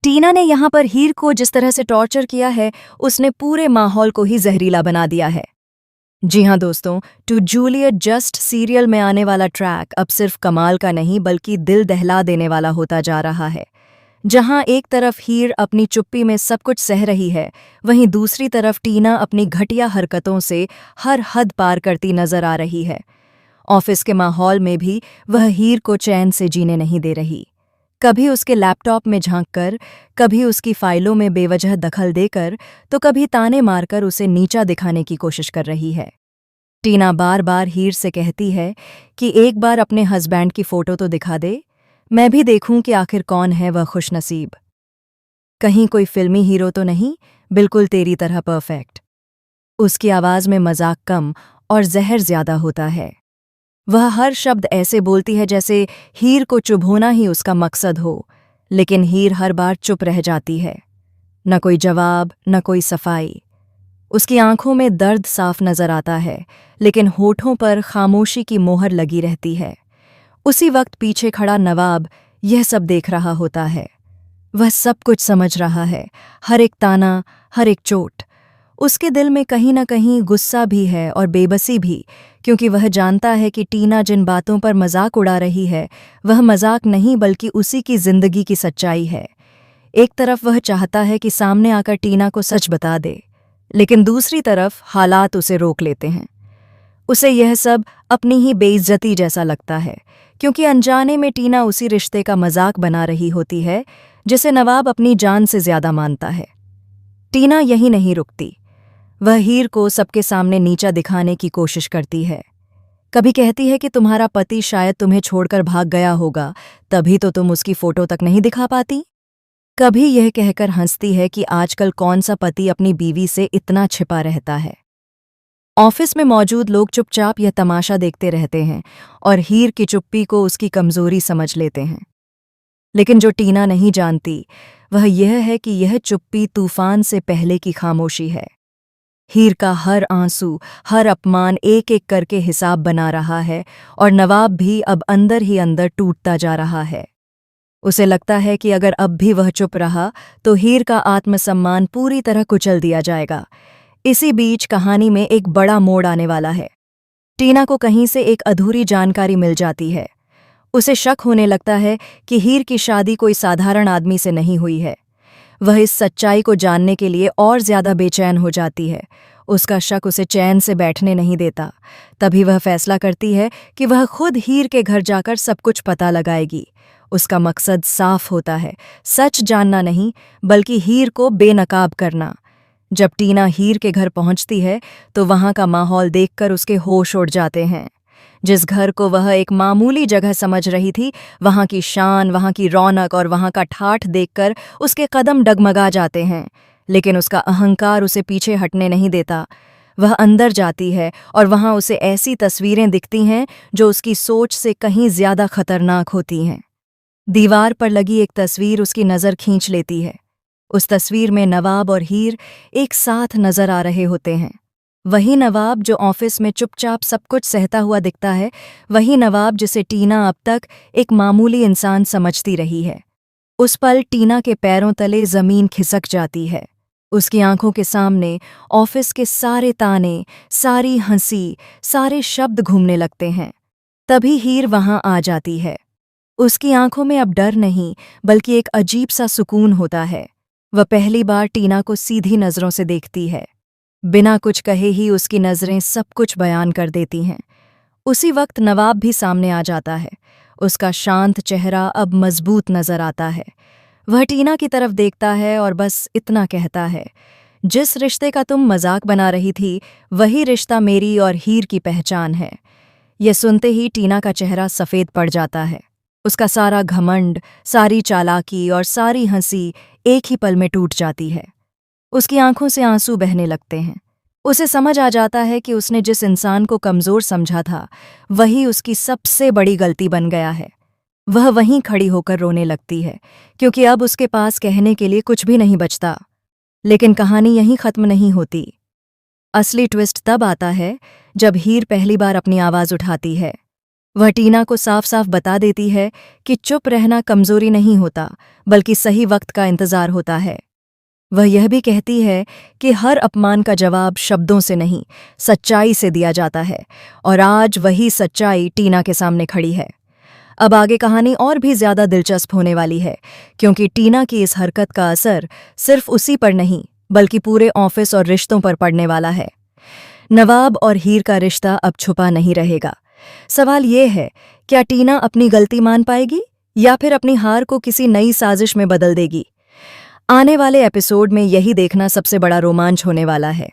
टीना ने यहाँ पर हीर को जिस तरह से टॉर्चर किया है, उसने पूरे माहौल को ही जहरीला बना दिया है। जी हाँ दोस्तों, टू जूलियट जस्ट सीरियल में आने वाला ट्रैक अब सिर्फ कमाल का नहीं बल्कि दिल दहला देने वाला होता जा रहा है। जहाँ एक तरफ हीर अपनी चुप्पी में सब कुछ सह रही है, वहीं दूसरी तरफ टीना अपनी घटिया हरकतों से हर हद पार करती नजर आ रही है। ऑफिस के माहौल में भी वह हीर को चैन से जीने नहीं दे रही। कभी उसके लैपटॉप में झांककर, कभी उसकी फाइलों में बेवजह दखल देकर, तो कभी ताने मारकर उसे नीचा दिखाने की कोशिश कर रही है। टीना बार बार हीर से कहती है कि एक बार अपने हस्बैंड की फोटो तो दिखा दे, मैं भी देखूं कि आखिर कौन है वह खुशनसीब। कहीं कोई फिल्मी हीरो तो नहीं, बिल्कुल तेरी तरह परफेक्ट। उसकी आवाज में मजाक कम और जहर ज्यादा होता है। वह हर शब्द ऐसे बोलती है जैसे हीर को चुभोना ही उसका मकसद हो, लेकिन हीर हर बार चुप रह जाती है। न कोई जवाब, न कोई सफाई। उसकी आंखों में दर्द साफ नजर आता है, लेकिन होठों पर खामोशी की मोहर लगी रहती है। उसी वक्त पीछे खड़ा नवाब यह सब देख रहा होता है। वह सब कुछ समझ रहा है, हर एक ताना, हर एक चोट। उसके दिल में कहीं न कहीं गुस्सा भी है और बेबसी भी, क्योंकि वह जानता है कि टीना जिन बातों पर मजाक उड़ा रही है, वह मजाक नहीं बल्कि उसी की जिंदगी की सच्चाई है। एक तरफ वह चाहता है कि सामने आकर टीना को सच बता दे, लेकिन दूसरी तरफ हालात उसे रोक लेते हैं। उसे यह सब अपनी ही बेइज्जती जैसा लगता है, क्योंकि अनजाने में टीना उसी रिश्ते का मजाक बना रही होती है जिसे नवाब अपनी जान से ज्यादा मानता है। टीना यही नहीं रुकती। वह हीर को सबके सामने नीचा दिखाने की कोशिश करती है। कभी कहती है कि तुम्हारा पति शायद तुम्हें छोड़कर भाग गया होगा, तभी तो तुम उसकी फोटो तक नहीं दिखा पाती। कभी यह कहकर हंसती है कि आजकल कौन सा पति अपनी बीवी से इतना छिपा रहता है। ऑफिस में मौजूद लोग चुपचाप यह तमाशा देखते रहते हैं और हीर की चुप्पी को उसकी कमजोरी समझ लेते हैं। लेकिन जो टीना नहीं जानती, वह यह है कि यह चुप्पी तूफान से पहले की खामोशी है। हीर का हर आंसू, हर अपमान एक एक करके हिसाब बना रहा है और नवाब भी अब अंदर ही अंदर टूटता जा रहा है। उसे लगता है कि अगर अब भी वह चुप रहा तो हीर का आत्मसम्मान पूरी तरह कुचल दिया जाएगा। इसी बीच कहानी में एक बड़ा मोड़ आने वाला है। टीना को कहीं से एक अधूरी जानकारी मिल जाती है। उसे शक होने लगता है कि हीर की शादी कोई साधारण आदमी से नहीं हुई है। वह इस सच्चाई को जानने के लिए और ज्यादा बेचैन हो जाती है। उसका शक उसे चैन से बैठने नहीं देता। तभी वह फैसला करती है कि वह खुद हीर के घर जाकर सब कुछ पता लगाएगी। उसका मकसद साफ होता है, सच जानना नहीं बल्कि हीर को बेनकाब करना। जब टीना हीर के घर पहुंचती है तो वहां का माहौल देखकर उसके होश उड़ जाते हैं। जिस घर को वह एक मामूली जगह समझ रही थी, वहां की शान, वहां की रौनक और वहां का ठाठ देखकर उसके कदम डगमगा जाते हैं। लेकिन उसका अहंकार उसे पीछे हटने नहीं देता। वह अंदर जाती है और वहां उसे ऐसी तस्वीरें दिखती हैं जो उसकी सोच से कहीं ज्यादा खतरनाक होती हैं। दीवार पर लगी एक तस्वीर उसकी नज़र खींच लेती है। उस तस्वीर में नवाब और हीर एक साथ नजर आ रहे होते हैं। वही नवाब जो ऑफिस में चुपचाप सब कुछ सहता हुआ दिखता है, वही नवाब जिसे टीना अब तक एक मामूली इंसान समझती रही है। उस पल टीना के पैरों तले जमीन खिसक जाती है। उसकी आंखों के सामने ऑफिस के सारे ताने, सारी हंसी, सारे शब्द घूमने लगते हैं। तभी हीर वहां आ जाती है। उसकी आंखों में अब डर नहीं बल्कि एक अजीब सा सुकून होता है। वह पहली बार टीना को सीधी नजरों से देखती है। बिना कुछ कहे ही उसकी नजरें सब कुछ बयान कर देती हैं। उसी वक्त नवाब भी सामने आ जाता है। उसका शांत चेहरा अब मजबूत नजर आता है। वह टीना की तरफ देखता है और बस इतना कहता है, जिस रिश्ते का तुम मजाक बना रही थी, वही रिश्ता मेरी और हीर की पहचान है। यह सुनते ही टीना का चेहरा सफ़ेद पड़ जाता है। उसका सारा घमंड, सारी चालाकी और सारी हंसी एक ही पल में टूट जाती है। उसकी आंखों से आंसू बहने लगते हैं। उसे समझ आ जाता है कि उसने जिस इंसान को कमज़ोर समझा था, वही उसकी सबसे बड़ी गलती बन गया है। वह वहीं खड़ी होकर रोने लगती है, क्योंकि अब उसके पास कहने के लिए कुछ भी नहीं बचता। लेकिन कहानी यहीं ख़त्म नहीं होती। असली ट्विस्ट तब आता है जब हीर पहली बार अपनी आवाज़ उठाती है। वह टीना को साफ साफ बता देती है कि चुप रहना कमजोरी नहीं होता, बल्कि सही वक्त का इंतजार होता है। वह यह भी कहती है कि हर अपमान का जवाब शब्दों से नहीं, सच्चाई से दिया जाता है, और आज वही सच्चाई टीना के सामने खड़ी है। अब आगे कहानी और भी ज्यादा दिलचस्प होने वाली है, क्योंकि टीना की इस हरकत का असर सिर्फ उसी पर नहीं, बल्कि पूरे ऑफिस और रिश्तों पर पड़ने वाला है। नवाब और हीर का रिश्ता अब छुपा नहीं रहेगा। सवाल ये है, क्या टीना अपनी गलती मान पाएगी या फिर अपनी हार को किसी नई साजिश में बदल देगी? आने वाले एपिसोड में यही देखना सबसे बड़ा रोमांच होने वाला है।